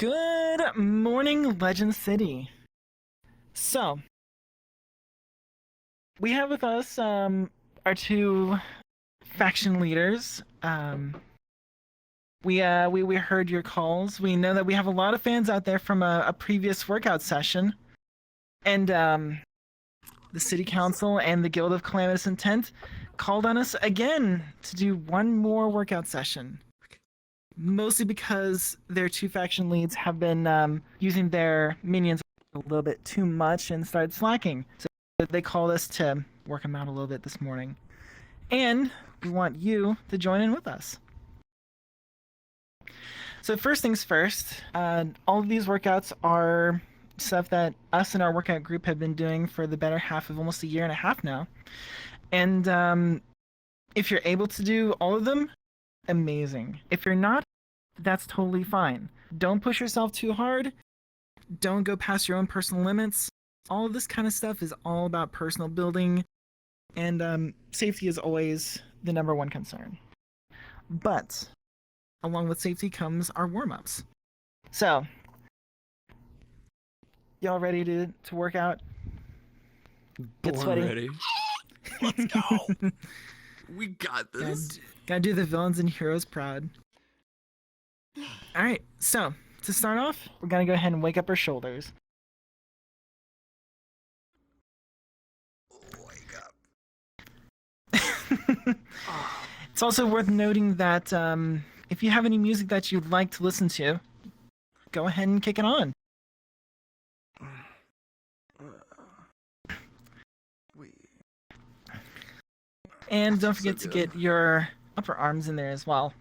Good morning, Legend City. So, we have with us our two faction leaders. We heard your calls. We know that we have a lot of fans out there from a previous workout session, and the City Council and the Guild of Calamitous Intent called on us again to do one more workout session. Mostly because their two faction leads have been using their minions a little bit too much and started slacking. So they called us to work them out a little bit this morning. And we want you to join in with us. So first things first, all of these workouts are stuff that us and our workout group have been doing for the better half of almost a year and a half now. And if you're able to do all of them, amazing. If you're not, that's totally fine. Don't push yourself too hard. Don't go past your own personal limits. All of this kind of stuff is all about personal building, and safety is always the number one concern. But along with safety comes our warm-ups. So, y'all ready to work out? Get sweaty. Ready. Let's go. We got this. Gotta do the villains and heroes proud. Alright, so to start off, we're gonna go ahead and wake up our shoulders. Wake up. It's also worth noting that if you have any music that you'd like to listen to, go ahead and kick it on. And don't forget to get your upper arms in there as well.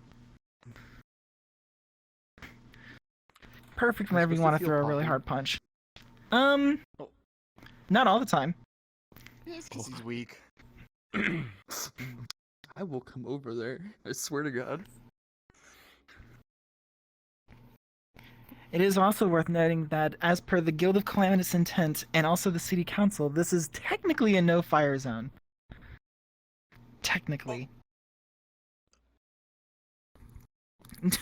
Perfect whenever you want to throw a really hard punch. Not all the time. Yes, because he's weak. I will come over there. I swear to God. It is also worth noting that as per the Guild of Calamitous Intent and also the City Council, this is technically a no-fire zone. Technically.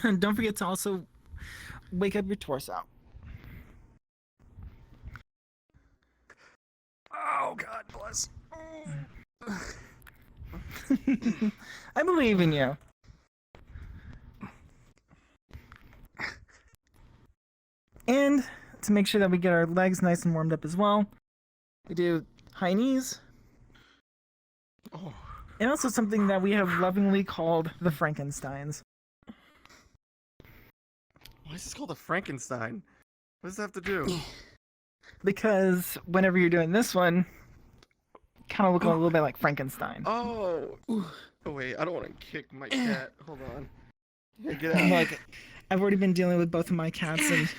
Don't forget to also wake up your torso. Oh, God bless. I believe in you. And to make sure that we get our legs nice and warmed up as well, we do high knees. Oh. And also something that we have lovingly called the Frankensteins. Why is this called a Frankenstein? What does that have to do? Because whenever you're doing this one, you kind of look a little bit like Frankenstein. Oh. Oh, wait, I don't want to kick my cat. Hold on. Yeah, get out. Like, I've already been dealing with both of my cats and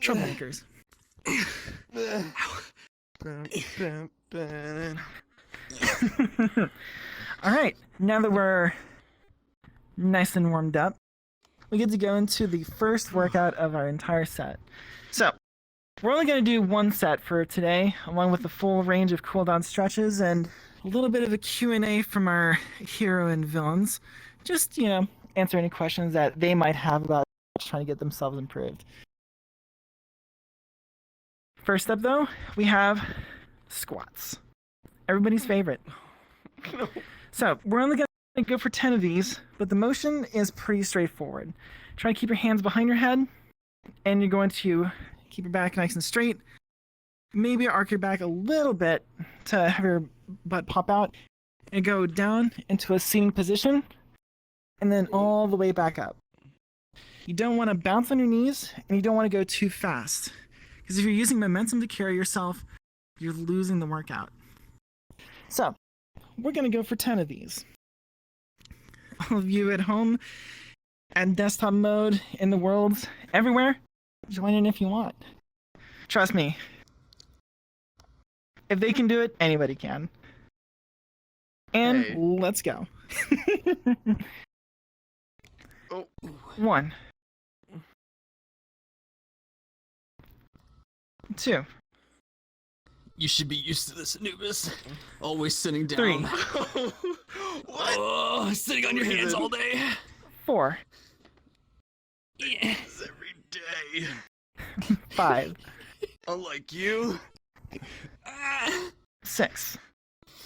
troublemakers. Alright, now that we're nice and warmed up, we get to go into the first workout of our entire set. So, we're only going to do one set for today, along with the full range of cooldown stretches and a little bit of a Q&A from our hero and villains. Just, answer any questions that they might have about trying to get themselves improved. First up, though, we have squats. Everybody's favorite. No. So, we're only going to go for 10 of these, but the motion is pretty straightforward. Try to keep your hands behind your head, and you're going to keep your back nice and straight. Maybe arc your back a little bit to have your butt pop out, and go down into a seating position, and then all the way back up. You don't want to bounce on your knees, and you don't want to go too fast. Because if you're using momentum to carry yourself, you're losing the workout. So, we're going to go for 10 of these. All of you at home, at desktop mode, in the world, everywhere, join in if you want. Trust me. If they can do it, anybody can. And Hey. Let's go. Oh. 1. 2. You should be used to this, Anubis. Always sitting down. 3. What? Oh, sitting on your hands all day. 4. It's every day. 5, Unlike you. 6,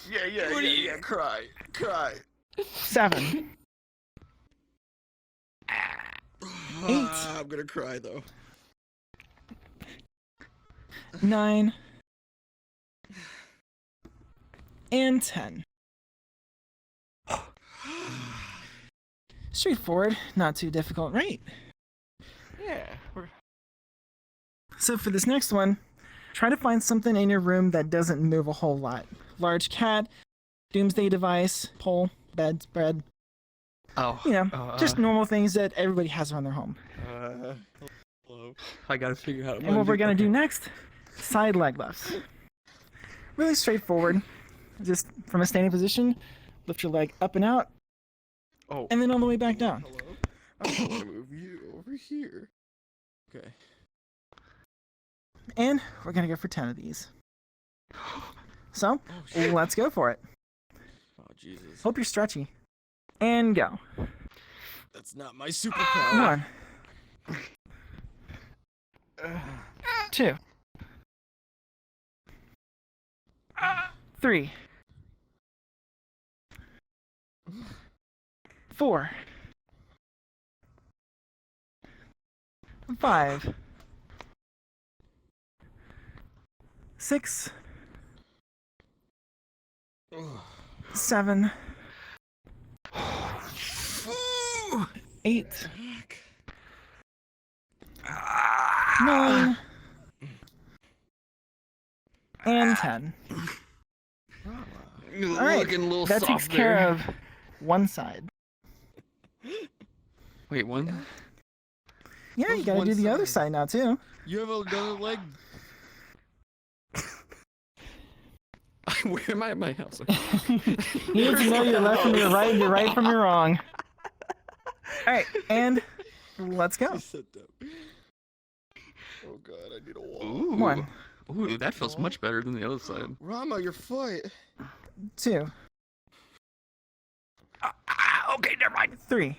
Yeah. Cry. 7, 8, I'm gonna cry though. 9, and 10. Straightforward, not too difficult, right? Yeah. So for this next one, try to find something in your room that doesn't move a whole lot. Large cat, doomsday device, pole, bed, spread. Oh. You know, just normal things that everybody has around their home. Hello. I gotta figure out. And what we're gonna do next, side leg lifts. Really straightforward. Just from a standing position, lift your leg up and out, Oh. and then all the way back down. Hello. I'm gonna move you over here. Okay. And we're gonna go for 10 of these. So, Oh shit. let's go for it. Oh Jesus. Hope you're stretchy. And go. That's not my superpower. 1, 2, 3, 4, 5, 6, 7, 8, 9, and 10. All All right, looking a little that takes soft care there. of one side. Wait, one? Yeah, you What's gotta one do the other side? side now too. You have another leg. Where am I at my house? You need to know your left from your right, your right from your wrong. All right, and let's go. Sit down. Oh god, I need a wall. Ooh. 1, Ooh, that feels much better than the other side. Rama, your foot. 2, Okay, never mind. 3,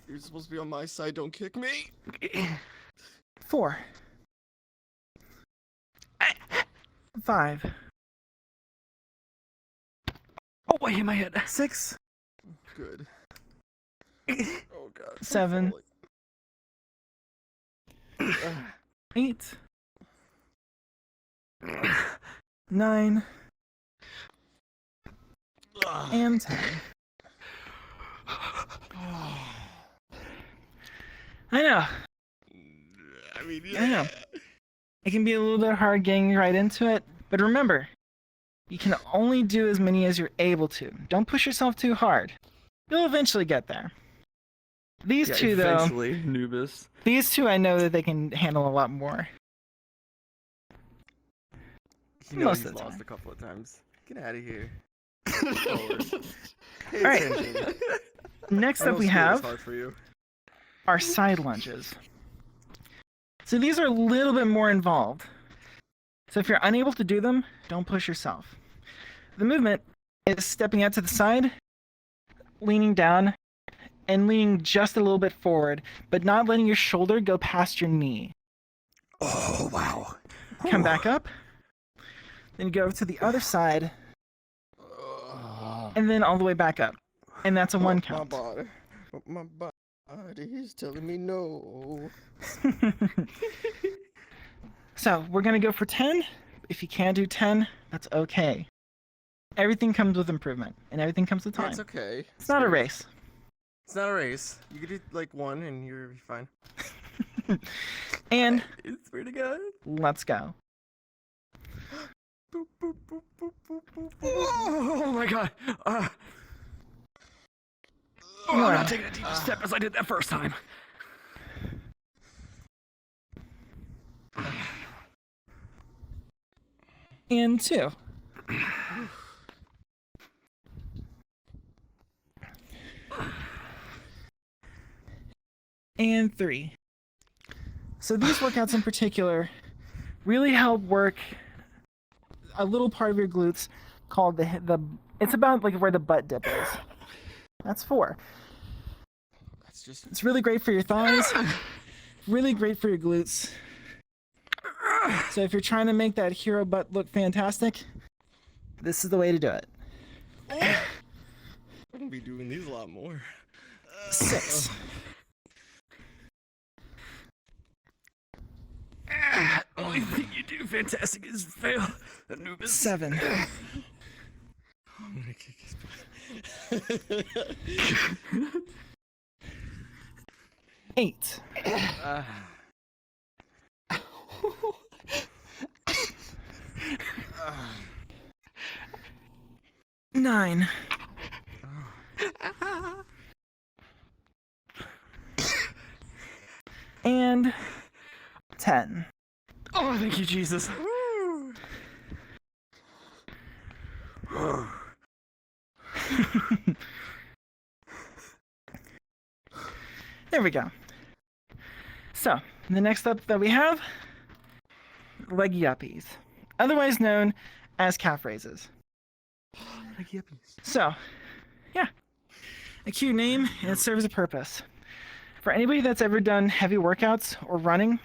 You're supposed to be on my side. Don't kick me. 4, 5, Oh, I hit my head. 6, Good. Oh god. I'm 7, falling. 8, 9, and 10. I know. I mean, I know. It can be a little bit hard getting right into it, but remember, you can only do as many as you're able to. Don't push yourself too hard. You'll eventually get there. These two, though, Eventually, Nubis. these two I know that they can handle a lot more. You know Most he's of the lost time. a couple of times. Get out of here. All right. Next up we have hard for you. our side lunges. So these are a little bit more involved. So if you're unable to do them, don't push yourself. The movement is stepping out to the side, leaning down, and leaning just a little bit forward, but not letting your shoulder go past your knee. Oh wow. Come back up, then go to the other side, and then all the way back up. And that's a 1 count. My body is telling me no. So we're gonna go for 10. If you can't do 10, that's okay. Everything comes with improvement, and everything comes with time. It's okay. It's not a race. It's not a race. You could do like 1 and you're fine. And It's pretty good. let's go. Boop, boop, boop, boop, boop, boop, boop. Oh my god. Oh, One. I'm not taking a deep step as I did that first time. And 2. And 3. So these workouts in particular really help work a little part of your glutes called the it's about like where the butt dip is. That's 4. That's just It's really great for your thighs. really great for your glutes. So if you're trying to make that hero butt look fantastic, this is the way to do it. I'm gonna be doing these a lot more. 6. Only thing you do fantastic is fail, Anubis. 7. I'm gonna kick his butt. 8. 9. And 10. Oh, thank you, Jesus. There we go. So, the next up that we have, leggy uppies, otherwise known as calf raises. Leggy uppies. So, yeah, a cute name, and it serves a purpose. For anybody that's ever done heavy workouts or running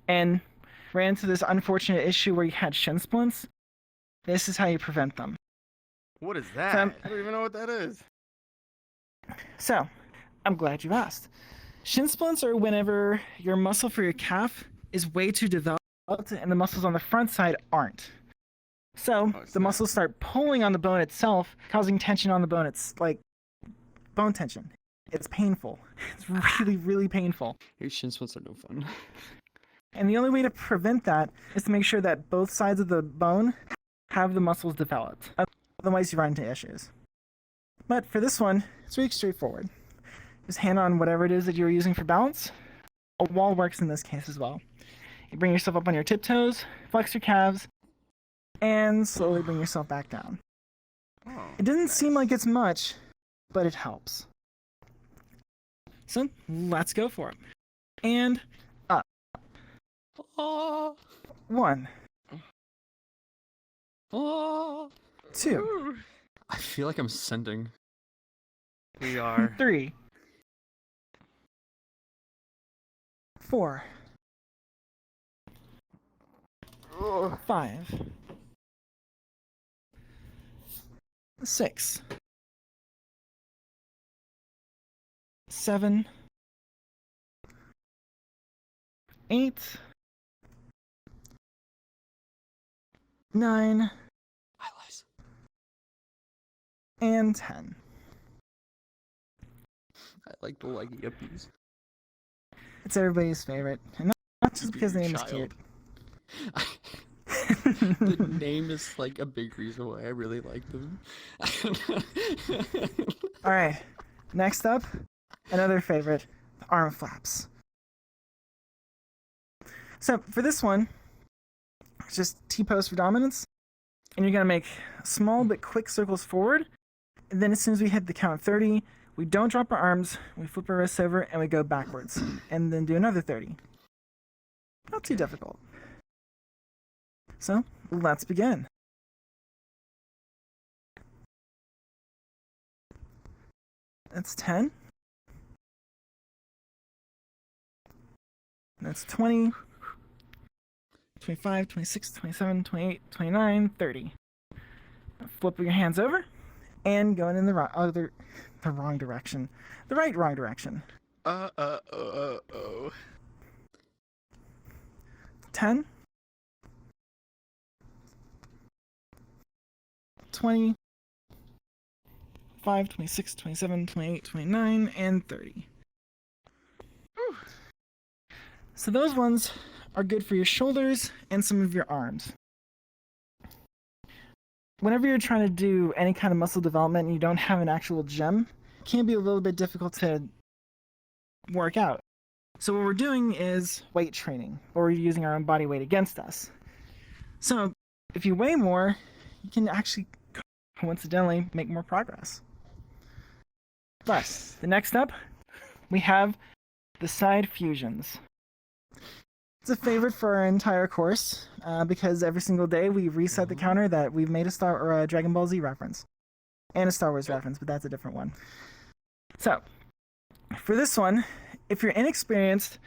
and ran into this unfortunate issue where you had shin splints, this is how you prevent them. What is that? I don't even know what that is. So, I'm glad you asked. Shin splints are whenever your muscle for your calf is way too developed and the muscles on the front side aren't. So, the muscles start pulling on the bone itself, causing tension on the bone. It's like bone tension. It's painful. It's really, really painful. Your shin splints are no fun. And the only way to prevent that is to make sure that both sides of the bone have the muscles developed. Otherwise, you run into issues. But for this one, it's really straightforward. Just hand on whatever it is that you're using for balance. A wall works in this case as well. You bring yourself up on your tiptoes, flex your calves, and slowly bring yourself back down. Oh, It doesn't seem like it's much, but it helps. So, let's go for it. And up. Oh, 1, oh. 2, I feel like I'm sending. We are. 3, 4, 5, 6, 7, 8, 9, Highlights. and 10. I like the leggy uppies. It's everybody's favorite, and not just because the name is Child. cute. The name is like a big reason why I really like them. All right, next up, another favorite, the arm flaps. So for this one, it's just T-pose for dominance, and you're gonna make small but quick circles forward, and then as soon as we hit the count 30, we don't drop our arms, we flip our wrists over, and we go backwards, and then do another 30. Not too difficult. So, let's begin. That's 10. That's 20, 25, 26, 27, 28, 29, 30. Flip your hands over and going in the wrong direction. The wrong direction. 10, 20, 5, 26, 27, 28, 29, and 30. Whew. So those ones are good for your shoulders and some of your arms. Whenever you're trying to do any kind of muscle development and you don't have an actual gym, it can be a little bit difficult to work out. So what we're doing is weight training, or we're using our own body weight against us. So if you weigh more, you can actually coincidentally make more progress. But the next up, we have the side fusions. It's a favorite for our entire course because every single day we reset the counter that we've made a Dragon Ball Z reference and a Star Wars reference, but that's a different one. So for this one, if you're inexperienced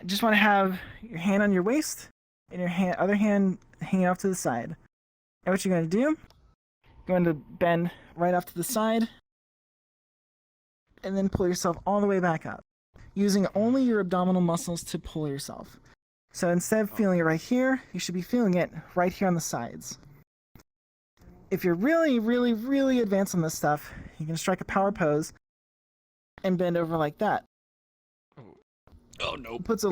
Just want to have your hand on your waist and your other hand hanging off to the side. And what you're going to do, going to bend right off to the side and then pull yourself all the way back up, using only your abdominal muscles to pull yourself. So instead of feeling it right here, you should be feeling it right here on the sides. If you're really, really, really advanced on this stuff, you can strike a power pose and bend over like that. Oh no. It puts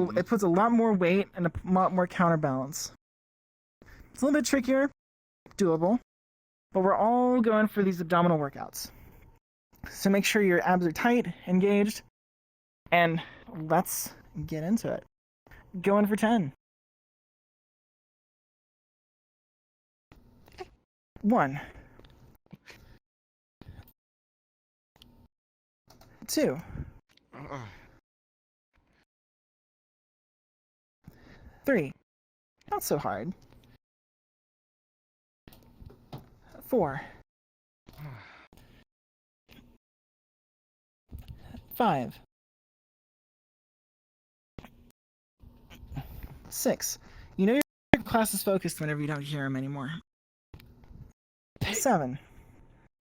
a lot more weight and a lot more counterbalance. It's a little bit trickier, doable, but we're all going for these abdominal workouts. So make sure your abs are tight, engaged, and let's get into it. Going for 10. 1. 2. 3. Not so hard. 4. 5. 6. You know your class is focused whenever you don't hear him anymore. 7.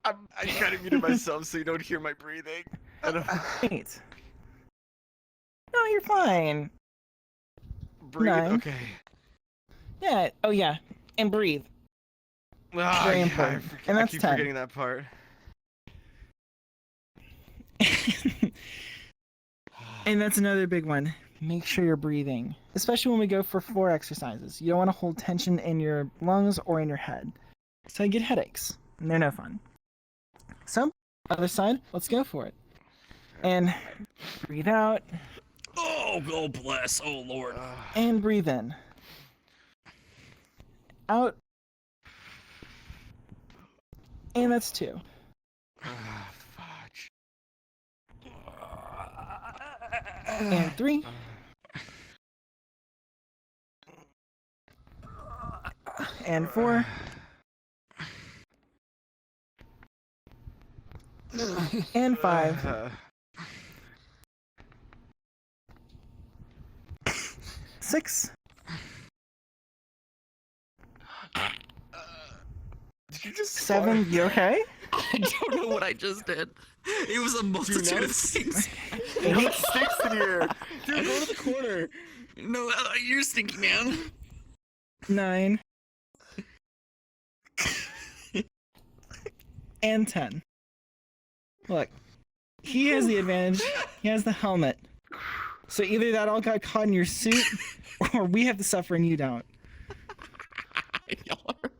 I kind of muted myself so you don't hear my breathing. 8. No, you're fine. Breathe? 9. Okay. Yeah, oh yeah, and breathe. Very important. And I that's keep 10. forgetting that part. And that's another big one. Make sure you're breathing, especially when we go for floor exercises. You don't want to hold tension in your lungs or in your head. So you get headaches, and they're no fun. So, other side, let's go for it. And breathe out. Oh, bless. Oh, Lord. And breathe in. Out. And that's 2. Fudge. And 3. And 4. And 5. 6. Did you just 7. You okay? I don't know what I just did. It was a multitude of things. What sticks in here? Dude, go to the corner. No, you're stinky, man. 9. And 10. Look, he has the advantage. He has the helmet. So either that all got caught in your suit, or we have to suffer and you don't. Y'all are...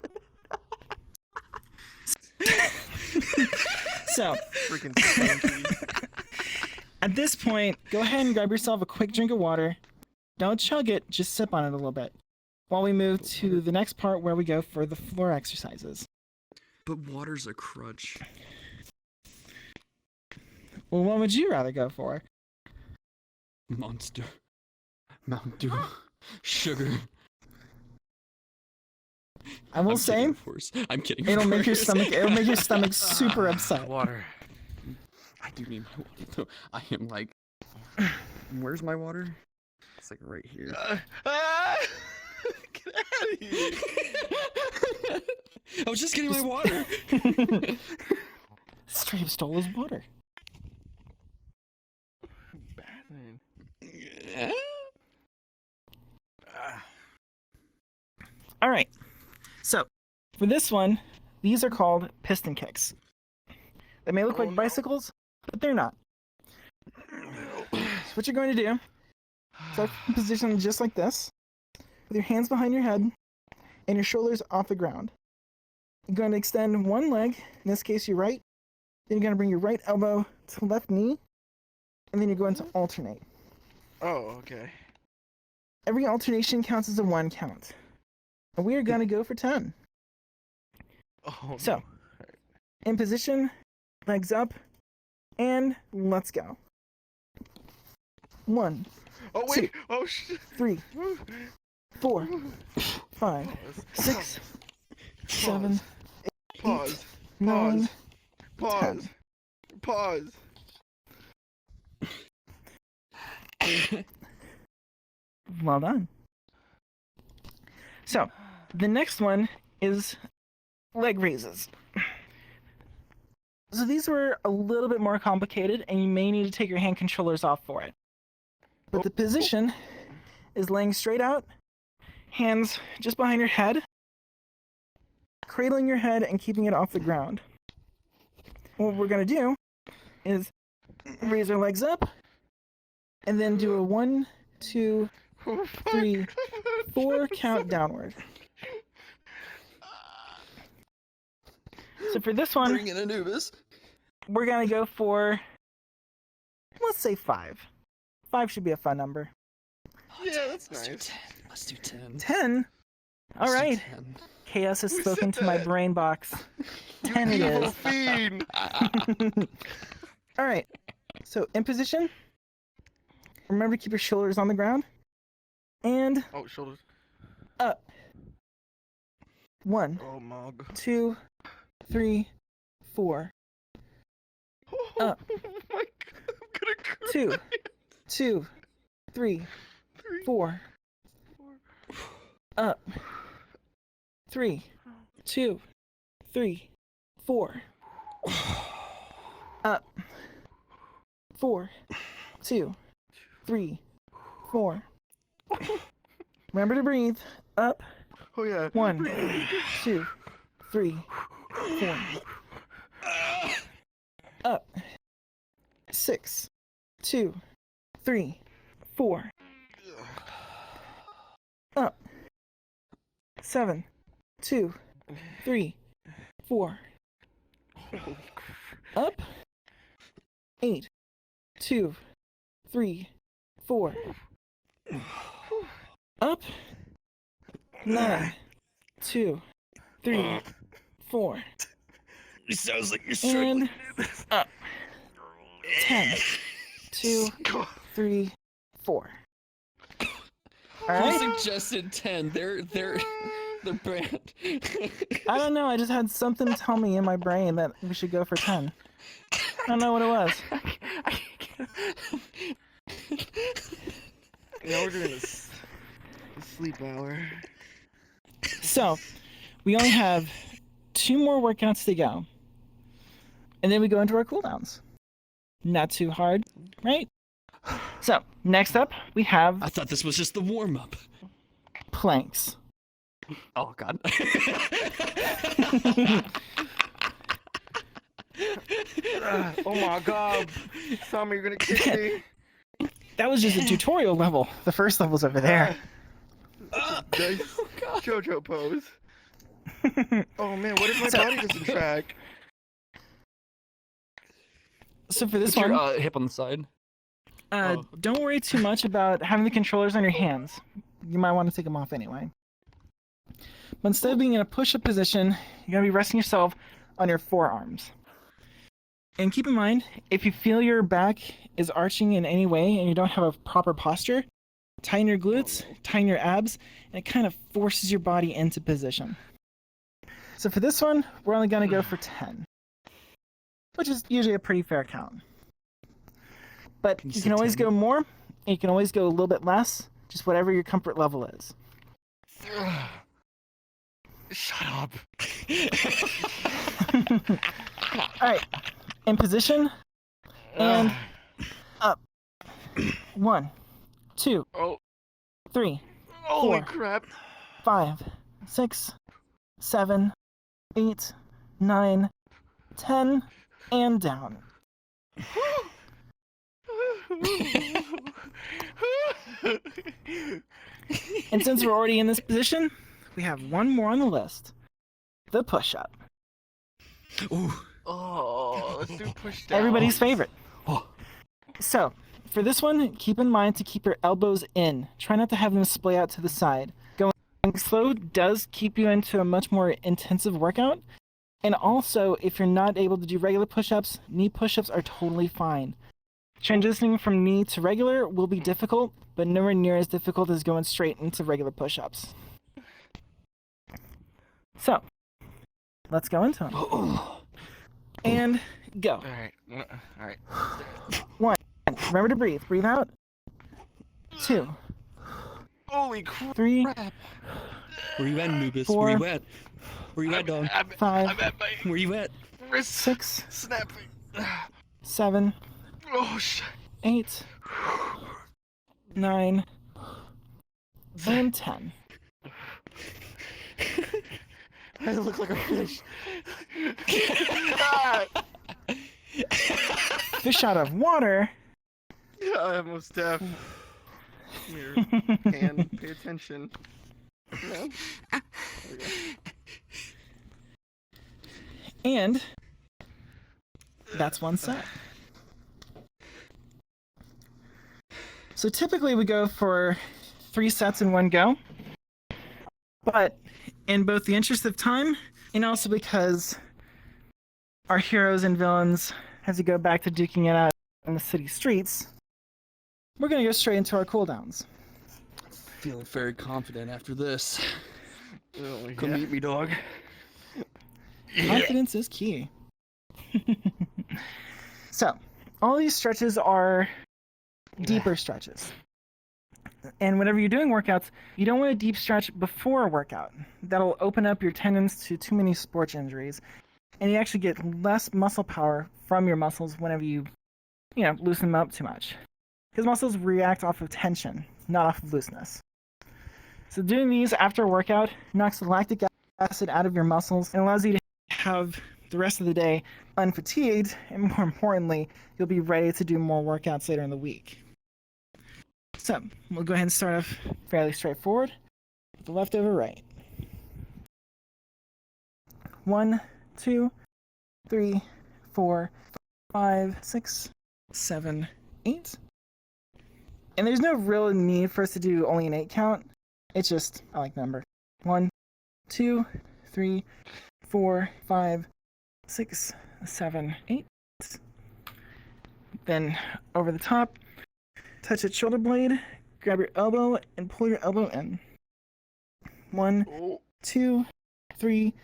So, freaking stinky. At this point, go ahead and grab yourself a quick drink of water. Don't chug it, just sip on it a little bit. While we move to the next part where we go for the floor exercises. But water's a crutch. Well, what would you rather go for? Monster. Mountain Dew. Sugar. I will I'm say, kidding, of course. I'm kidding. it'll of make your course. stomach. It'll make your stomach super upset. Water. I do need my water though. I am like, Where's my water? It's like right here. Get out of here. I was just getting my water. Straight up stole his water. Batman. Yeah? All right. So, for this one, these are called piston kicks. They may look like bicycles, but they're not. So what you're going to do, start in position just like this, with your hands behind your head and your shoulders off the ground. You're going to extend one leg, in this case your right, then you're going to bring your right elbow to left knee, and then you're going to alternate. Oh, okay. Every alternation counts as a 1 count. And we are going to go for 10. Oh, So, no. in position, legs up, and let's go. 1, Oh, wait. Oh, shit. 3, 4, 5, 6, 7, Pause. 9, Pause. Pause. Well done. So, the next one is leg raises. So these were a little bit more complicated, and you may need to take your hand controllers off for it. But the position is laying straight out, hands just behind your head, cradling your head and keeping it off the ground. What we're going to do is raise our legs up, and then do a 1, 2, 3, 4 count downward. So for this one, Bring in Anubis. we're going to go for, let's say 5. 5 should be a fun number. Yeah, that's Let's do nice. 10. Let's do 10. 10? All Let's do right. 10. Chaos has Who spoken said to my that? brain box. You 10 it evil is. fiend! All right. So in position, remember to keep your shoulders on the ground. And Oh, shoulders. up. 1, Oh, Mog. 2, 3, 4. Up. Oh my god, I'm gonna cry. 2, 2, 3, 4. Up. 3, 2, 3, 4. Up. 4, 2, 3, 4. Remember to breathe. Up. Oh yeah. 1, 2, 3, 4. Up. 6, 2, 3, 4. Up. 7, 2, 3, 4. Up. 8, 2, 3, 4. Up. 9, 2, 3, 4. It sounds like you're And up. 10, 2, 3, 4. All You right. suggested 10. They're banned. I don't know. I just had something tell me in my brain that we should go for 10. I don't know what it was. Now we're doing this sleep hour. So, we only have 2 more workouts to go. And then we go into our cooldowns. Not too hard, right? So, next up, we have I thought this was just the warm up. planks. Oh god. Oh my god. Tommy, you're gonna kick me. That was just a tutorial level. The first level's over there. Nice JoJo pose. Oh man, what if my body doesn't track? So for this Put one, your hip on the side. don't worry too much about having the controllers on your hands. You might want to take them off anyway. But instead of being in a push-up position, you're going to be resting yourself on your forearms. And keep in mind, if you feel your back is arching in any way and you don't have a proper posture, tighten your glutes, tighten your abs, and it kind of forces your body into position. So for this one, we're only going to go for 10, which is usually a pretty fair count. But you can always go more, and you can always go a little bit less, just whatever your comfort level is. Shut up. All right, in position, and up. 1, 2, Oh, 3, holy 4. crap. 5, 6, 7, 8, 9, 10, and down. And since we're already in this position, we have one more on the list. The push-up. Ooh. Oh, let's do push down. Everybody's favorite. Oh. So, for this one, keep in mind to keep your elbows in. Try not to have them splay out to the side. Going slow does keep you into a much more intensive workout. And also, if you're not able to do regular push-ups, knee push-ups are totally fine. Transitioning from knee to regular will be difficult, but nowhere near as difficult as going straight into regular push-ups. So, let's go into them. And go. Alright. Remember to breathe. Breathe out. 2, Holy crap. 3, Where you at, Anubis? 4, Where you at? Where you at, dog? 5, I'm at my Where you at? wrist 6, snapping. 7, Oh, shit. 8, 9, and 10. I look like a fish. Fish out of water. I almost deaf. Here, hand, pay attention. No? There we go. And that's one set. So typically we go for 3 sets in one go. But in both the interest of time and also because our heroes and villains have to go back to duking it out in the city streets, we're going to go straight into our cooldowns. Feeling very confident after this. Oh, Come meet me, dog. Confidence is key. So, all these stretches are deeper stretches. And whenever you're doing workouts, you don't want a deep stretch before a workout. That'll open up your tendons to too many sports injuries. And you actually get less muscle power from your muscles whenever you loosen them up too much. Because muscles react off of tension, not off of looseness. So doing these after a workout knocks the lactic acid out of your muscles and allows you to have the rest of the day unfatigued, and more importantly, you'll be ready to do more workouts later in the week. So, we'll go ahead and start off fairly straightforward with the left over right. 1, 2, 3, 4, 5, 6, 7, 8. And there's no real need for us to do only an 8 count. It's just, I like the number. 1, 2, 3, 4, 5, 6, 7, 8. Then over the top, touch its shoulder blade, grab your elbow, and pull your elbow in. 1, 2, 3,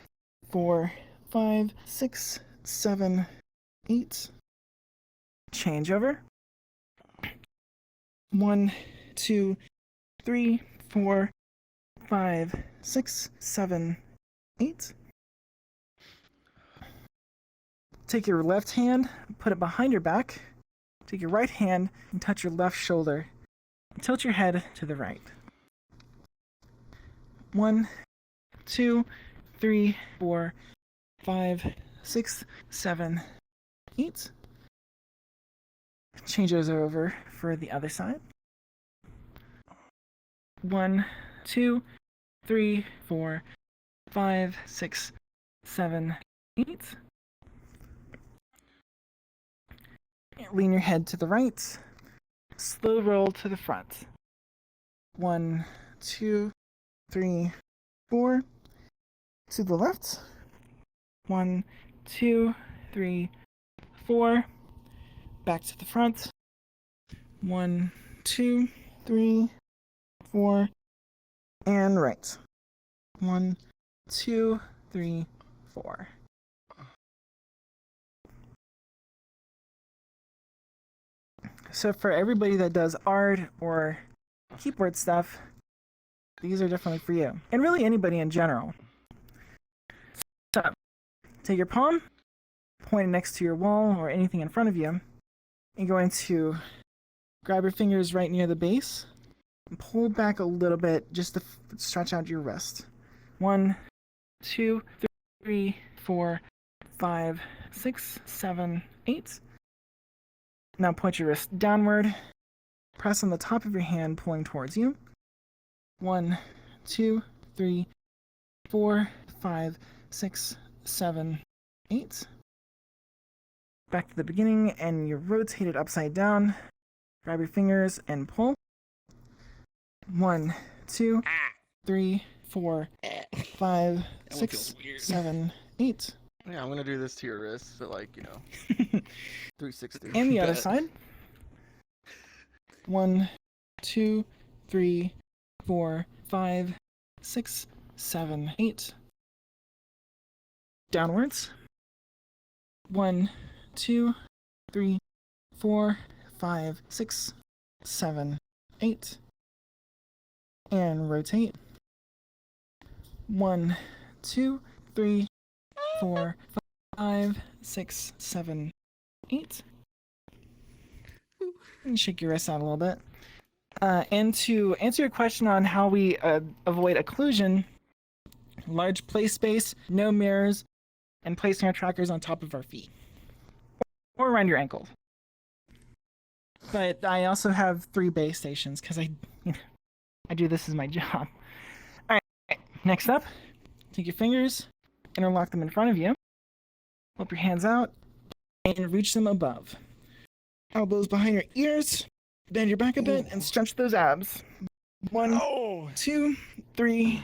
4, 5, 6, 7, 8. Change over. 1, 2, 3, 4, 5, 6, 7, 8. Take your left hand, put it behind your back. Take your right hand and touch your left shoulder. Tilt your head to the right. 1, 2, 3, 4, 5, 6, 7, 8. Change those over for the other side. 1, 2, 3, 4, 5, 6, 7, 8. Lean your head to the right. Slow roll to the front. 1, 2, 3, 4. To the left. 1, 2, 3, 4. Back to the front. 1, 2, 3, 4. And right. 1, 2, 3, 4. So for everybody that does art or keyboard stuff, these are definitely for you. And really anybody in general. So, take your palm, point it next to your wall or anything in front of you. You're going to grab your fingers right near the base and pull back a little bit just to stretch out your wrist. 1, 2, 3, 4, 5, 6, 7, 8. Now point your wrist downward. Press on the top of your hand, pulling towards you. 1, 2, 3, 4, 5, 6, 7, 8. Back to the beginning, and you rotate it upside down. Grab your fingers and pull. 1, 2, 3, 4, 5, 6, 7, 8. Yeah, I'm gonna do this to your wrist, so 360. And the other side. 1, 2, 3, 4, 5, 6, 7, 8. Downwards. 1, 2, 3, 4, 5, 6, 7, 8. And rotate. 1, 2, 3, 4, 5, 6, 7, 8. And shake your wrists out a little bit. And to answer your question on how we avoid occlusion, large play space, no mirrors, and placing our trackers on top of our feet. Or around your ankles. But I also have 3 base stations because I do this as my job. Alright, next up, take your fingers, interlock them in front of you, flip your hands out, and reach them above. Elbows behind your ears, bend your back a bit, and stretch those abs. 1, 2, 3,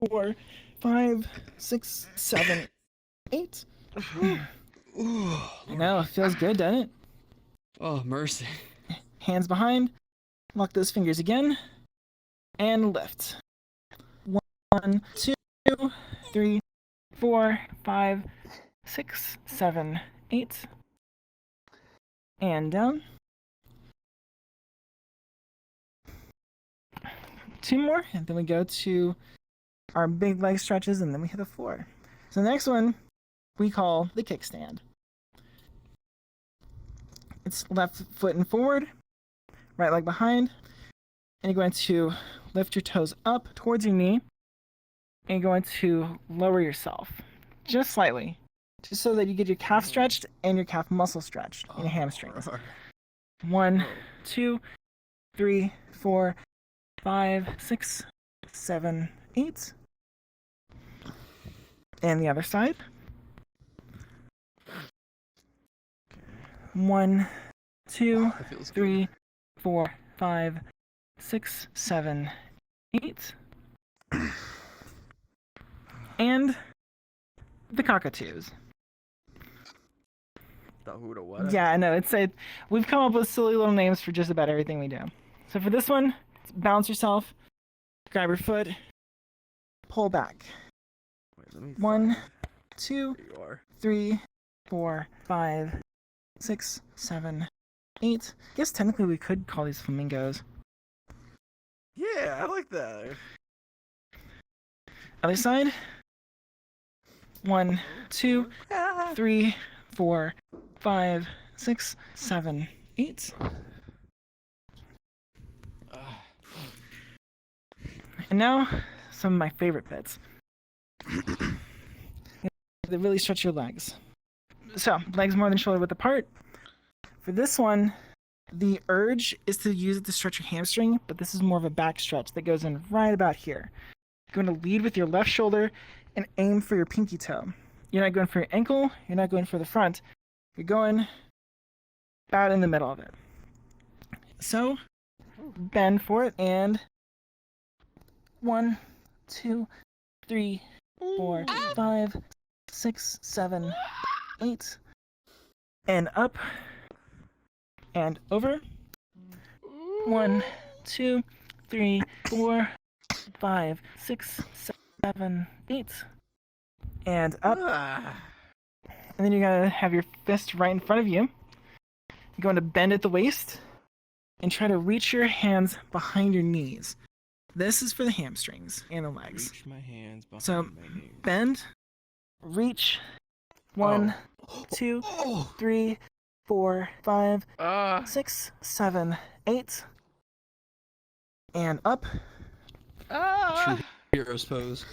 4, 5, 6, 7, 8. I know, it feels good, doesn't it? Oh, mercy. Hands behind, lock those fingers again, and lift. 1, 2, 3, 4, 5, 6, 7, 8. And down. 2 more, and then we go to our big leg stretches, and then we hit the floor. So the next one we call the kickstand. It's left foot and forward, right leg behind, and you're going to lift your toes up towards your knee, and you're going to lower yourself just slightly, just so that you get your calf stretched and your calf muscle stretched and your hamstrings. 1, 2, 3, 4, 5, 6, 7, 8. And the other side. 1, 2, 3, 4, 5, 6, 7, 8. And the cockatoos. The who to what? Yeah, I know. We've come up with silly little names for just about everything we do. So for this one, balance yourself, grab your foot, pull back. Wait, let me 1, find- 2, There you are. 3, 4, 5, 6, 7, 8. I guess technically we could call these flamingos. Yeah, I like that. Other side. 1, 2, 3, 4, 5, 6, 7, 8. And now, some of my favorite bits. They really stretch your legs. So, legs more than shoulder width apart. For this one, the urge is to use it to stretch your hamstring, but this is more of a back stretch that goes in right about here. You're going to lead with your left shoulder and aim for your pinky toe. You're not going for your ankle, you're not going for the front. You're going about in the middle of it. So, bend for it, and 1, 2, 3, 4, 5, 6, 7, 8. And up and over. 1, 2, 3, 4, 5, 6, 7, 8. And up. And then you're going to have your fist right in front of you. You're going to bend at the waist and try to reach your hands behind your knees. This is for the hamstrings and the legs. Reach my hands behind So, my knees. bend, reach. 1, 2, 3, 4, 5, 6, 7, 8. And up. True hero's pose.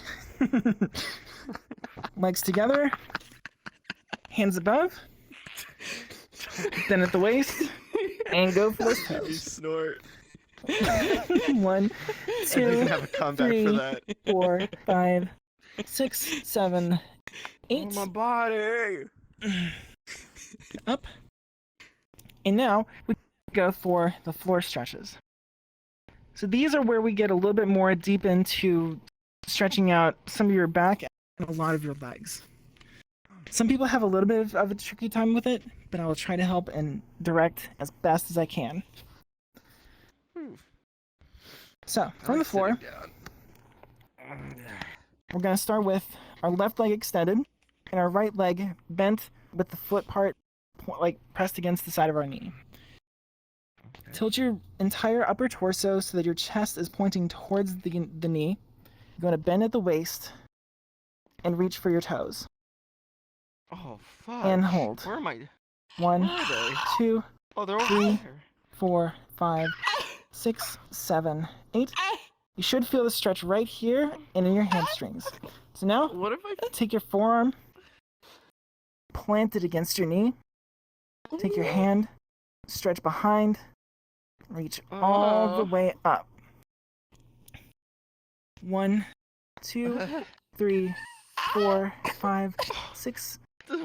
Legs together. Hands above. Then at the waist. And go for those You toes. snort. 1, I 2, didn't have a comeback 3, for that. 4, 5, 6, 7, 8. Oh, my body. Up. And now we go for the floor stretches. So these are where we get a little bit more deep into stretching out some of your back and a lot of your legs. Some people have a little bit of a tricky time with it, but I will try to help and direct as best as I can. So, from the floor, we're going to start with our left leg extended and our right leg bent with the foot part like pressed against the side of our knee. Tilt your entire upper torso so that your chest is pointing towards the knee. You're going to bend at the waist and reach for your toes. Oh, fuck. And hold. Where am I? 1, Where are they? 2, Oh, they're over 3, there. 4, 5, 6, 7, 8. You should feel the stretch right here and in your hamstrings. So now, What if I... take your forearm, plant it against your knee, take your hand, stretch behind, reach all the way up. 1, 2, 3, 4, 5, 6,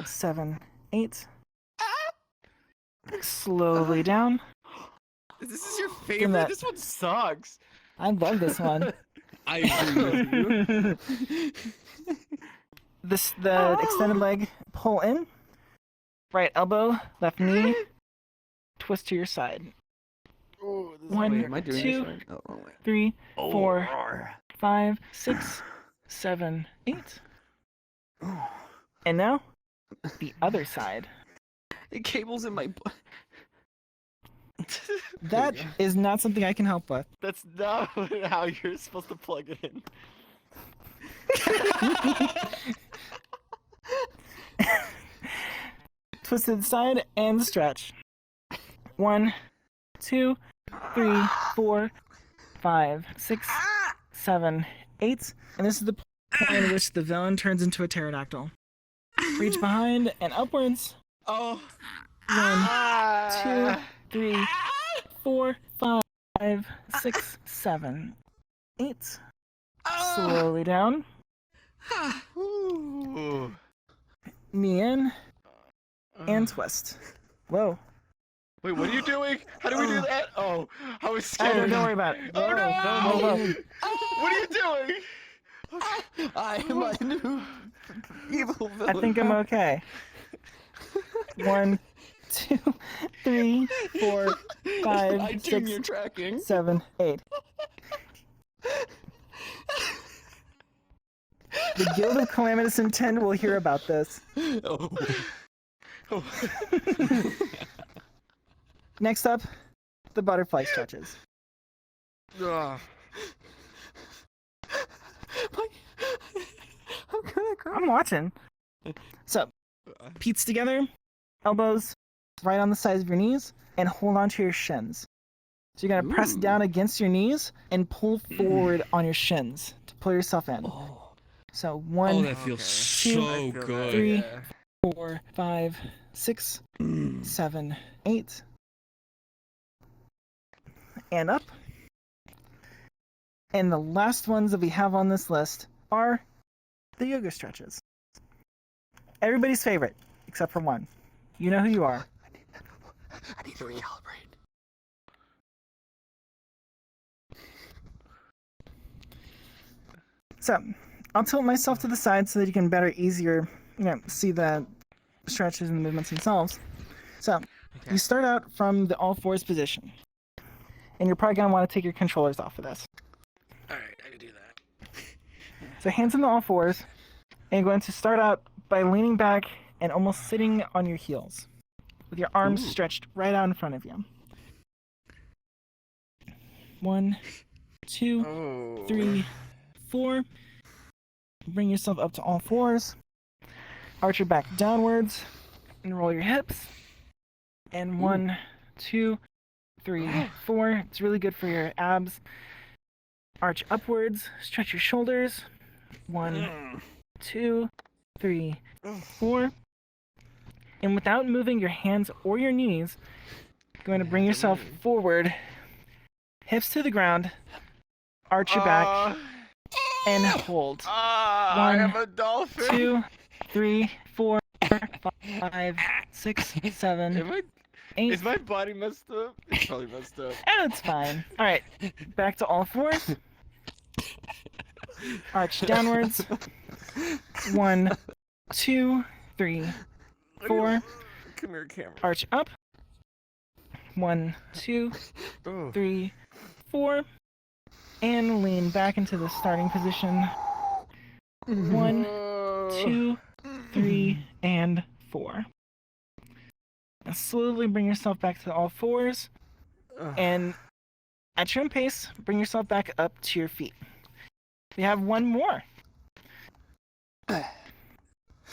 7, 8. Slowly down. This is your that. favorite? This one sucks. I love this one. I agree with you. The extended leg, pull in. Right elbow, left knee, twist to your side. Oh, this 1, is Am I doing 2, this right? Oh, wait. 3, Oh, 4, 5, 6, 7, 8. And now, the other side. The cable's in my butt. That is not something I can help with. That's not how you're supposed to plug it in. Twist to the side and stretch. 1, 2, 3, 4, 5, 6, 7, 8. And this is the point in which the villain turns into a pterodactyl. Reach behind and upwards. Oh. 1, 2, 3, 4, 5, 6, 7, 8. Slowly down. Ooh. Knee in and twist. Whoa. Wait, what are you doing? How do we do that? Oh, I was Oh, scared. don't worry about it. Oh, no. Whoa, whoa. What are you doing? I am a new evil villain. I think I'm okay. 1, 2, 3, 4, 5, I do 6, your tracking. 7, 8. The Guild of Calamitous Intent will hear about this. Oh. Next up, the butterfly stretches. Ugh. I'm watching. So, peats together, elbows right on the sides of your knees, and hold on to your shins. So you're gonna press down against your knees and pull forward on your shins to pull yourself in. Oh. So 1, that feels Okay. so I feel good. that, 3, yeah. 4, 5, 6, 7, 8. And up. And the last ones that we have on this list are the yoga stretches. Everybody's favorite, except for one. You know who you are. I need to recalibrate. So, I'll tilt myself to the side so that you can better, easier, see the stretches and the movements themselves. So, you start out from the all fours position. And you're probably going to want to take your controllers off for this. Alright, I can do that. So hands on the all fours, and you're going to start out by leaning back and almost sitting on your heels, with your arms stretched right out in front of you. 1, 2, Oh. 3, 4. Bring yourself up to all fours. Arch your back downwards, and roll your hips. And 1, 2, 3, 4. It's really good for your abs. Arch upwards, stretch your shoulders. 1, 2, 3, 4. And without moving your hands or your knees, you're going to bring yourself forward, hips to the ground, arch your back, and hold. I 1, am a dolphin. 2, 3, 4, 5, 6, 7, 8. Is my body messed up? It's probably messed up. Oh, it's fine. All right, back to all fours. Arch downwards. 1, 2, 3, 4. Come here, camera. Arch up. 1, 2, Oh. 3, 4. And lean back into the starting position. 1, 2, 3, and 4. Now slowly bring yourself back to all fours. And at your own pace, bring yourself back up to your feet. We have one more.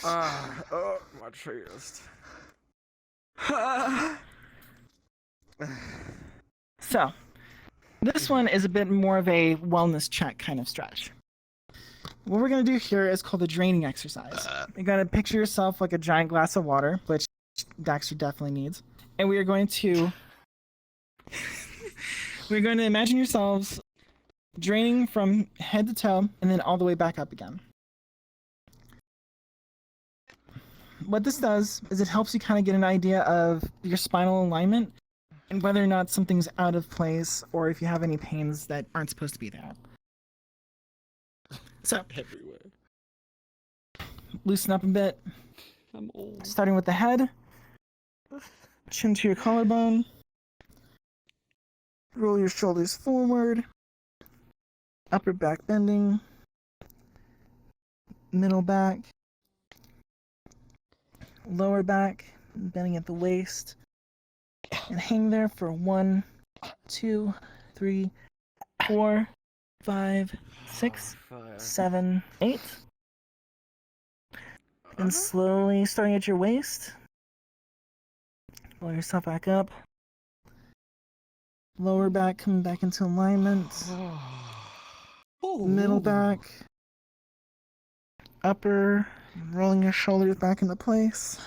Oh, my chest. So, this one is a bit more of a wellness check kind of stretch. What we're going to do here is called the draining exercise. You're going to picture yourself like a giant glass of water, which Daxter definitely needs. And we are going to... we're going to imagine yourselves draining from head to toe and then all the way back up again. What this does is it helps you kind of get an idea of your spinal alignment and whether or not something's out of place or if you have any pains that aren't supposed to be there. So, Everywhere. loosen up a bit, I'm old. starting with the head, chin to your collarbone, roll your shoulders forward, upper back bending, middle back, lower back, bending at the waist, and hang there for 1, 2, 3, 4, 5, 6, 7, 8. And slowly starting at your waist, roll yourself back up. Lower back coming back into alignment. Middle back. Upper, rolling your shoulders back into place.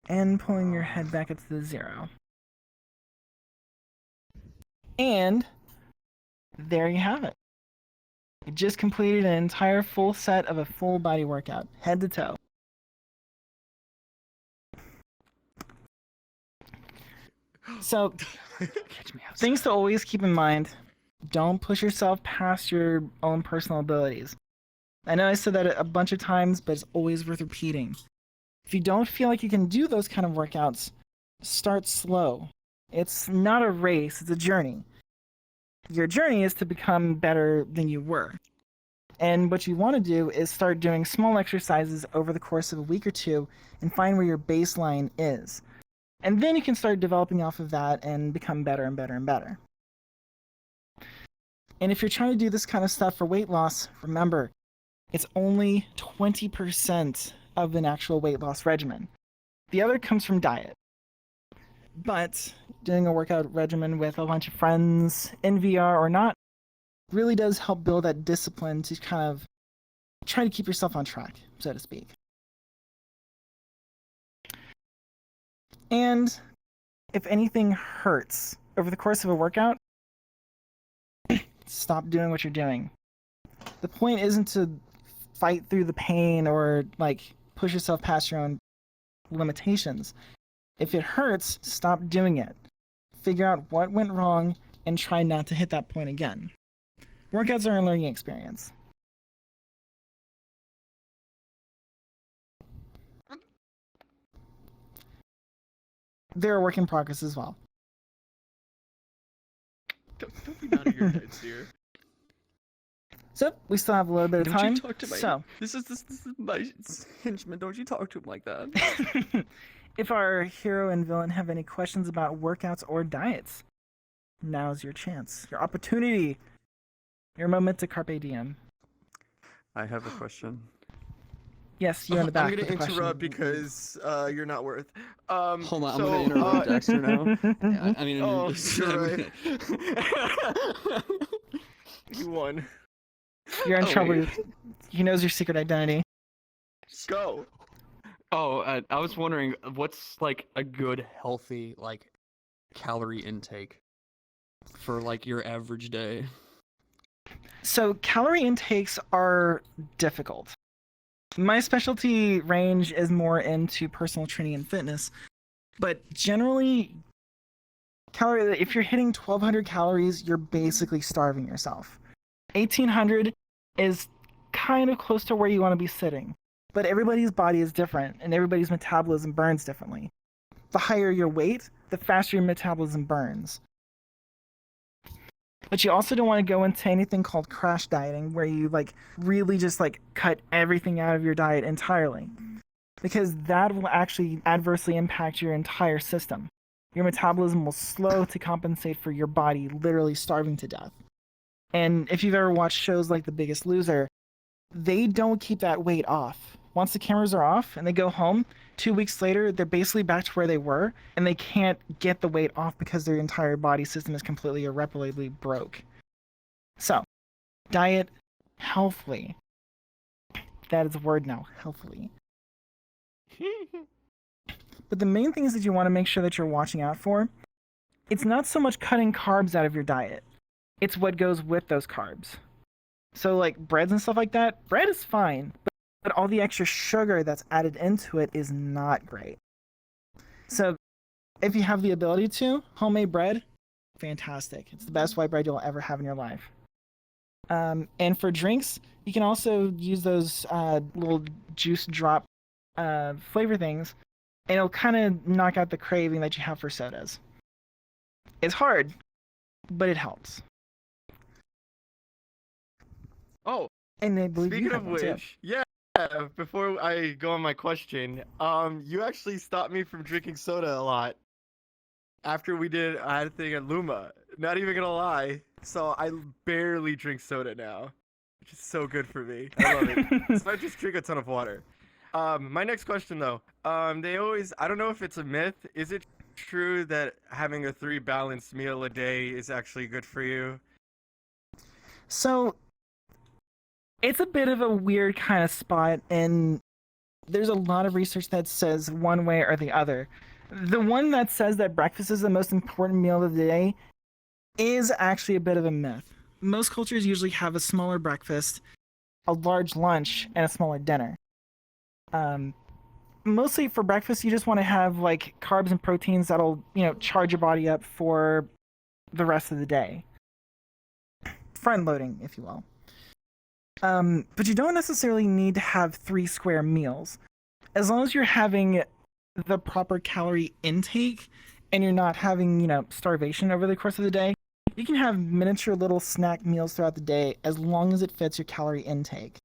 And pulling your head back into the 0. And there you have it. You just completed an entire full set of a full body workout, head to toe. So, things to always keep in mind. Don't push yourself past your own personal abilities. I know I said that a bunch of times, but it's always worth repeating. If you don't feel like you can do those kind of workouts, start slow. It's not a race, it's a journey. Your journey is to become better than you were. And what you want to do is start doing small exercises over the course of a week or two and find where your baseline is. And then you can start developing off of that and become better and better and better. And if you're trying to do this kind of stuff for weight loss, remember, it's only 20% of an actual weight loss regimen. The other comes from diet. But doing a workout regimen with a bunch of friends, in VR or not, really does help build that discipline to kind of try to keep yourself on track, so to speak. And if anything hurts over the course of a workout, stop doing what you're doing. The point isn't to fight through the pain or like push yourself past your own limitations. If it hurts, stop doing it. Figure out what went wrong and try not to hit that point again. Workouts are a learning experience. They're a work in progress as well. Don't be out of your heads here. So, we still have a little bit of Don't time. you talk to my... So, This is my henchman. Don't you talk to him like that. if our hero and villain have any questions about workouts or diets, now's your chance, your opportunity, your moment to carpe diem. I have a question. Yes, you in the back. I'm gonna with the question. interrupt because you're not worth. Hold on, so, I'm gonna interrupt Dexter now. I mean, Oh, you're right. You won. You're in Oh, trouble. wait. He knows your secret identity. Go. Oh, I was wondering what's like a good healthy like calorie intake for like your average day. So calorie intakes are difficult. My specialty range is more into personal training and fitness, but generally, if you're hitting 1,200 calories, you're basically starving yourself. 1,800 is kind of close to where you want to be sitting, but everybody's body is different, and everybody's metabolism burns differently. The higher your weight, the faster your metabolism burns. But you also don't want to go into anything called crash dieting, where you like really just like cut everything out of your diet entirely, because that will actually adversely impact your entire system. your metabolism will slow to compensate for your body literally starving to death. And if you've ever watched shows like The Biggest Loser, they don't keep that weight off. Once the cameras are off and they go home, 2 weeks later, they're basically back to where they were, and they can't get the weight off because their entire body system is completely irreparably broke. So, diet healthily. That is a word now, healthily. But the main things that you want to make sure that you're watching out for, it's not so much cutting carbs out of your diet. It's what goes with those carbs. So like breads and stuff like that, bread is fine, but all the extra sugar that's added into it is not great. So if you have the ability to, homemade bread, fantastic. It's the best white bread you'll ever have in your life. And for drinks, you can also use those little juice drop flavor things, and it'll kind of knock out the craving that you have for sodas. It's hard, but it helps. Oh, And I believe speaking you of have one too. which, yeah, before I go on my question, you actually stopped me from drinking soda a lot after I had a thing at Luma. Not even gonna lie. So I barely drink soda now, which is so good for me. I love it. So I just drink a ton of water. My next question though, I don't know if it's a myth. Is it true that having a 3 balanced meal a day is actually good for you? So it's a bit of a weird kind of spot, and there's a lot of research that says one way or the other. The one that says that breakfast is the most important meal of the day is actually a bit of a myth. Most cultures usually have a smaller breakfast, a large lunch, and a smaller dinner. Mostly for breakfast, you just want to have like carbs and proteins that'll, charge your body up for the rest of the day. Front loading, if you will. But you don't necessarily need to have 3 square meals. As long as you're having the proper calorie intake and you're not having, starvation over the course of the day, you can have miniature little snack meals throughout the day as long as it fits your calorie intake.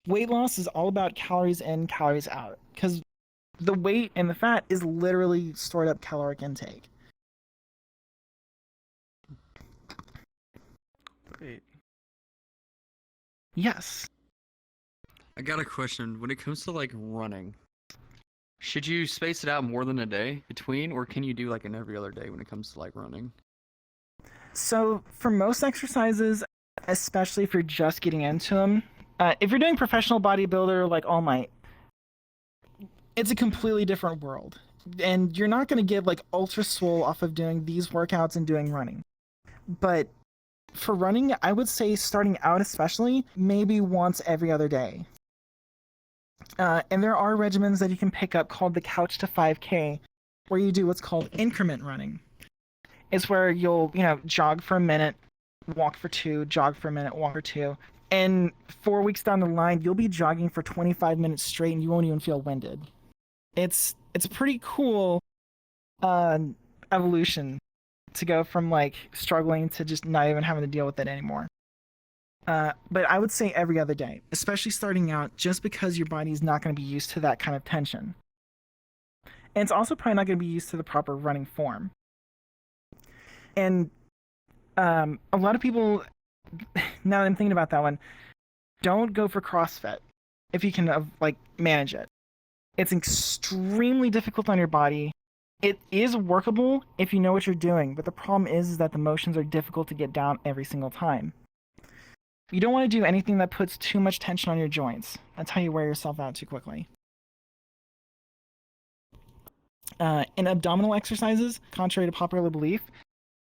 Weight loss is all about calories in, calories out, because the weight and the fat is literally stored up caloric intake. Wait. Yes. I got a question. When it comes to like running, should you space it out more than a day between, or can you do like an every other day when it comes to like running? So for most exercises, especially if you're just getting into them, if you're doing professional bodybuilder like All Might, it's a completely different world. And you're not going to get like ultra swole off of doing these workouts and doing running. But for running, I would say starting out especially, maybe once every other day. And there are regimens that you can pick up called the Couch to 5K, where you do what's called increment running. It's where you'll, jog for a minute, walk for 2, jog for a minute, walk for 2. And 4 weeks down the line, you'll be jogging for 25 minutes straight and you won't even feel winded. It's a pretty cool evolution to go from like struggling to just not even having to deal with it anymore. But I would say every other day, especially starting out, just because your body's not going to be used to that kind of tension. And it's also probably not going to be used to the proper running form. And a lot of people, now that I'm thinking about that one, don't go for CrossFit if you can manage it. It's extremely difficult on your body. It is workable if you know what you're doing, but the problem is that the motions are difficult to get down every single time. You don't want to do anything that puts too much tension on your joints. That's how you wear yourself out too quickly. And abdominal exercises, contrary to popular belief,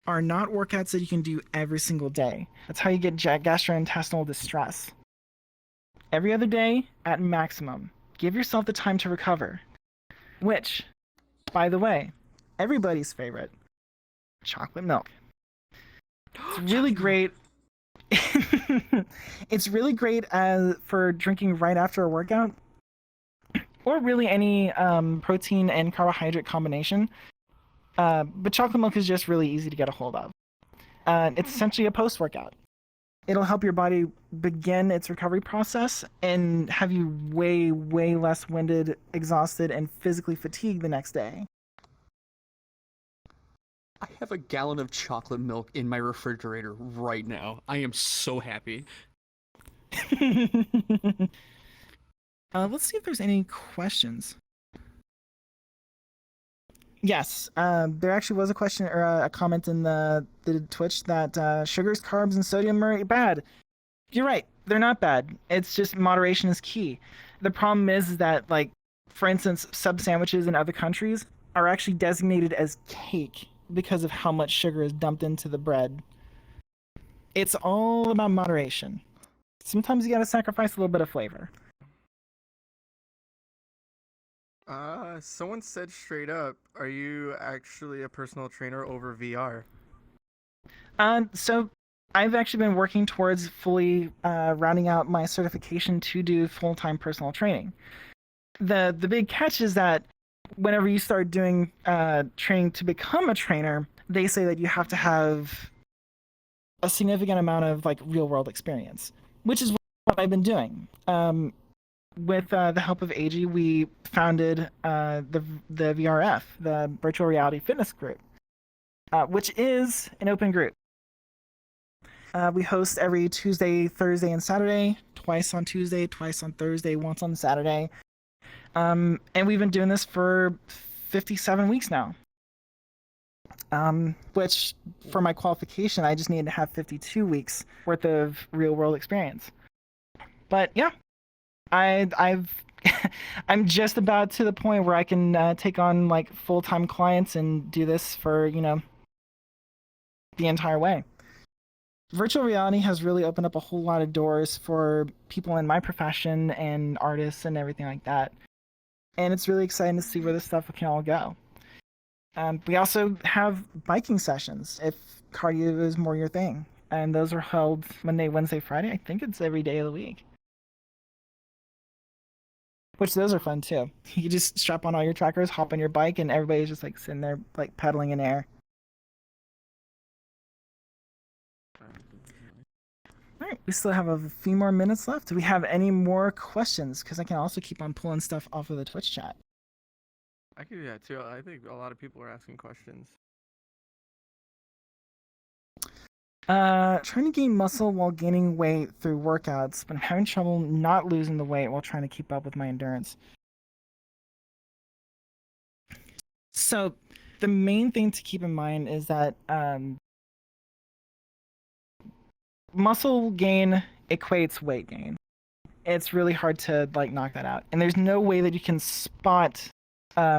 are not workouts that you can do every single day. That's how you get gastrointestinal distress. Every other day, at maximum. Give yourself the time to recover. Which, by the way, everybody's favorite, chocolate milk. It's really great. It's really great for drinking right after a workout, or really any protein and carbohydrate combination. But chocolate milk is just really easy to get a hold of. It's essentially a post-workout. It'll help your body begin its recovery process and have you way, way less winded, exhausted, and physically fatigued the next day. I have a gallon of chocolate milk in my refrigerator right now. I am so happy. Let's see if there's any questions. Yes, there actually was a question or a comment in the Twitch that sugars, carbs, and sodium are bad. You're right. They're not bad. It's just moderation is key. The problem is that, like, for instance, sub sandwiches in other countries are actually designated as cake because of how much sugar is dumped into the bread. It's all about moderation. Sometimes you gotta sacrifice a little bit of flavor. Someone said straight up, are you actually a personal trainer over VR? So I've actually been working towards fully rounding out my certification to do full-time personal training. The big catch is that whenever you start doing training to become a trainer, they say that you have to have a significant amount of like real-world experience, which is what I've been doing. With the help of AG, we founded the VRF, the Virtual Reality Fitness Group, which is an open group. We host every Tuesday, Thursday, and Saturday, twice on Tuesday, twice on Thursday, once on Saturday. And we've been doing this for 57 weeks now. Which, for my qualification, I just needed to have 52 weeks worth of real-world experience. But yeah, I'm just about to the point where I can take on like full-time clients and do this for, you know, the entire way. Virtual reality has really opened up a whole lot of doors for people in my profession and artists and everything like that. And it's really exciting to see where this stuff can all go. We also have biking sessions if cardio is more your thing. And those are held Monday, Wednesday, Friday. I think it's every day of the week. Which those are fun too. You just strap on all your trackers, hop on your bike, and everybody's just like sitting there like pedaling in air. All right, we still have a few more minutes left. Do we have any more questions? Because I can also keep on pulling stuff off of the Twitch chat. I could do that too. I think a lot of people are asking questions. Trying to gain muscle while gaining weight through workouts, but I'm having trouble not losing the weight while trying to keep up with my endurance. So, the main thing to keep in mind is that muscle gain equates weight gain. It's really hard to like knock that out, and there's no way that you can spot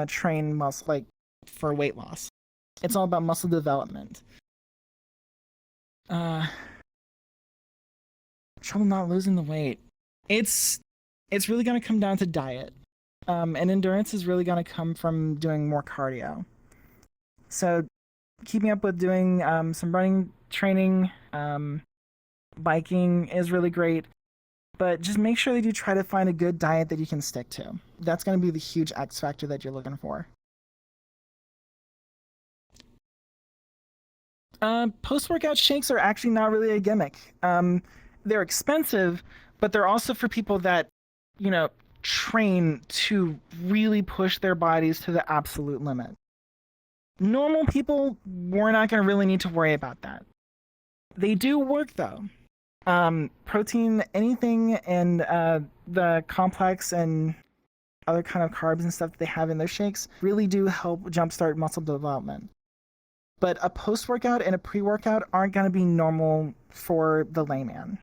train muscle like for weight loss. It's all about muscle development. Trouble not losing the weight. It's really gonna come down to diet. And endurance is really gonna come from doing more cardio. So keeping up with doing some running training, biking is really great. But just make sure that you try to find a good diet that you can stick to. That's gonna be the huge X factor that you're looking for. Post-workout shakes are actually not really a gimmick. They're expensive, but they're also for people that, you know, train to really push their bodies to the absolute limit. Normal people, we're not going to really need to worry about that. They do work, though. Protein, anything, and the complex and other kind of carbs and stuff that they have in their shakes really do help jumpstart muscle development. But a post-workout and a pre-workout aren't going to be normal for the layman.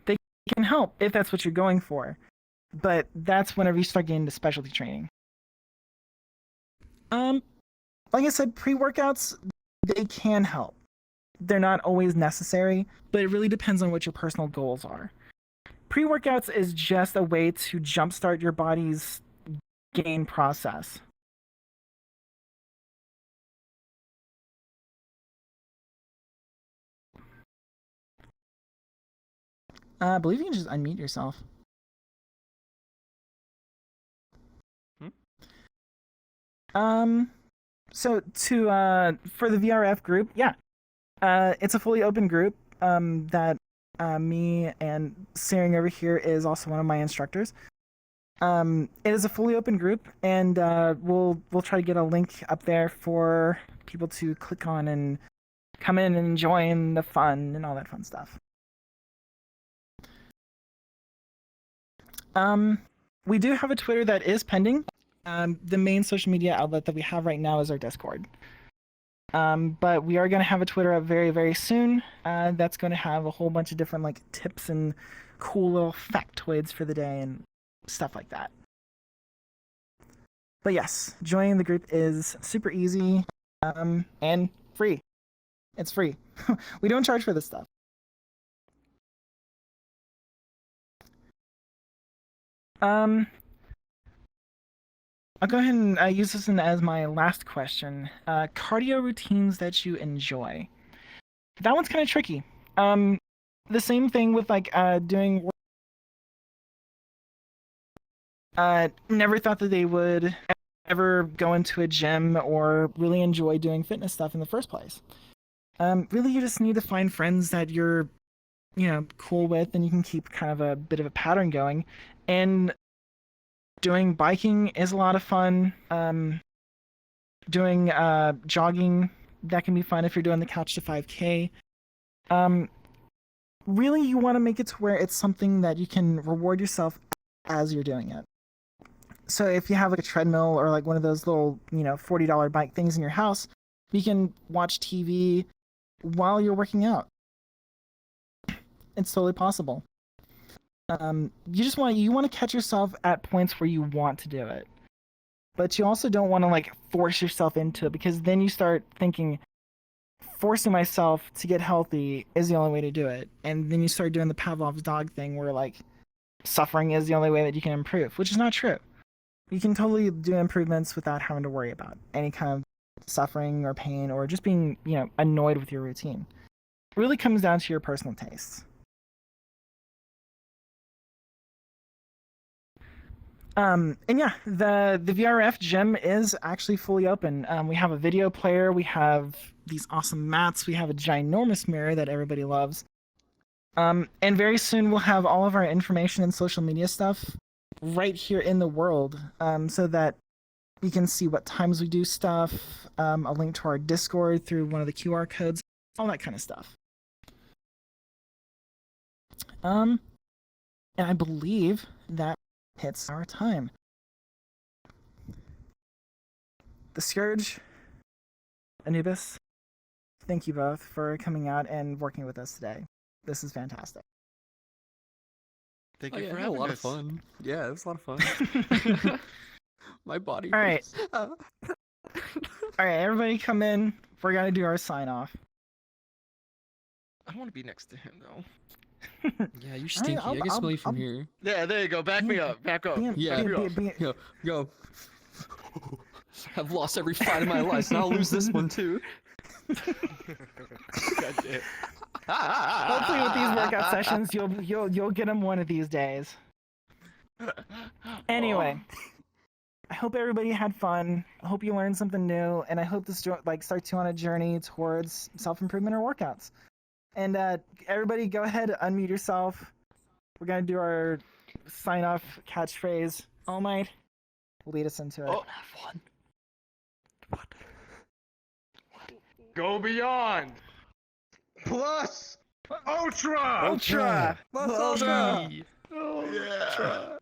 They can help if that's what you're going for, but that's whenever you start getting into specialty training. Like I said, pre-workouts, they can help. They're not always necessary, but it really depends on what your personal goals are. Pre-workouts is just a way to jumpstart your body's gain process. I believe you can just unmute yourself. So for the VRF group, yeah. It's a fully open group that me and Searing over here is also one of my instructors. It is a fully open group, and we'll try to get a link up there for people to click on and come in and join the fun and all that fun stuff. We do have a Twitter that is pending. The main social media outlet that we have right now is our Discord. But we are going to have a Twitter up very, very soon. That's going to have a whole bunch of different like tips and cool little factoids for the day and stuff like that. But yes, joining the group is super easy and free. It's free. We don't charge for this stuff. I'll go ahead and use this as my last question. Cardio routines that you enjoy. That one's kind of tricky. The same thing with like doing. Never thought that they would ever go into a gym or really enjoy doing fitness stuff in the first place. Really, you just need to find friends that you're, cool with, and you can keep kind of a bit of a pattern going. And doing biking is a lot of fun. Doing jogging, that can be fun if you're doing the couch to 5K. Really, you want to make it to where it's something that you can reward yourself as you're doing it. So if you have like a treadmill or like one of those little, $40 bike things in your house, you can watch TV while you're working out. It's totally possible. You want to catch yourself at points where you want to do it. But you also don't want to like force yourself into it, because then you start thinking forcing myself to get healthy is the only way to do it. And then you start doing the Pavlov's dog thing where like suffering is the only way that you can improve, which is not true. You can totally do improvements without having to worry about any kind of suffering or pain or just being, annoyed with your routine. It really comes down to your personal tastes. And yeah, the VRF gym is actually fully open. We have a video player, we have these awesome mats, we have a ginormous mirror that everybody loves. And very soon we'll have all of our information and social media stuff right here in the world, so that you can see what times we do stuff, a link to our Discord through one of the QR codes, all that kind of stuff. And I believe that hits our time. The Scourge, Anubis, thank you both for coming out and working with us today. This is fantastic. Thank you for I had a having lot us. of fun. Yeah, it was a lot of fun. My body. All right. hurts. All right, everybody come in. We're going to do our sign off. I want to be next to him though. Yeah, you're stinky. I can smell you from here. Yeah, there you go. Back me up. Back up. Yeah. Go. I've lost every fight of my life, and I'll lose this one too. Goddamn. Hopefully with these workout sessions, you'll get them one of these days. Anyway, I hope everybody had fun. I hope you learned something new, and I hope this starts you on a journey towards self-improvement or workouts. And everybody, go ahead, unmute yourself. We're gonna do our sign-off catchphrase. All Might, lead us into it. Oh. Have one. Go beyond. Plus. Ultra. Ultra. Ultra. Oh, yeah.